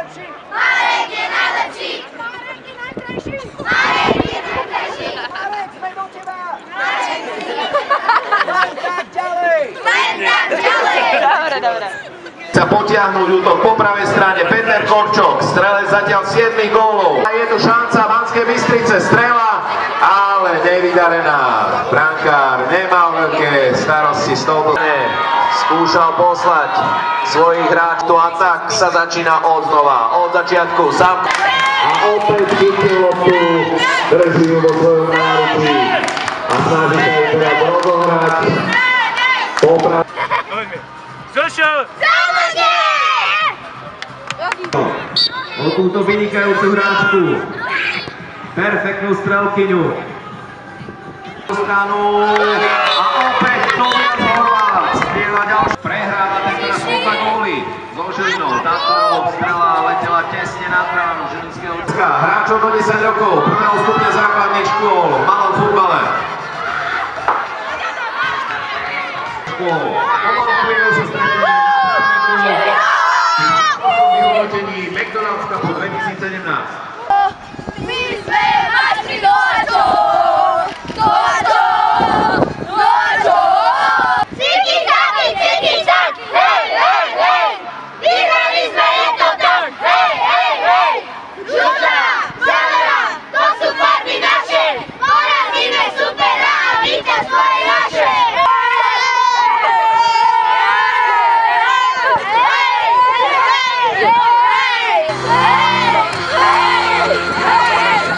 najlepší! Marek je najlepší! Marek je najkrajší! Marek je najkrajší! Marek, sme do teba! Marek! Len tak ďalej! Len tak ďalej! Dobre, dobre. Sa potiahnuť útok po pravej strane Peter Korčok, strelec zatiaľ 7 gólov. Je tu šanca Banskej Bystrice, strela, ale nevydarená. Brankár nemal veľké starosti z toho. Skúšal poslať svojich hráčov a tak sa začína odnova, od začiatku sám. A opäť chytil loptu, drží ju vo svojom náručí a snaží sa ju teda rozohrať. O túto vynikajúcu hráčku, perfektnú strelkyňu. Stranu a opäť Tobias Horváth strieľa ďalší. Prehráva ten teraz oba góly so Žilinou. Táto strela letela tesne nad bránu žilinského. Hráčov do 10 rokov, prvého stupňa základných škôl v malom futbale. Pomalú chvíľu sa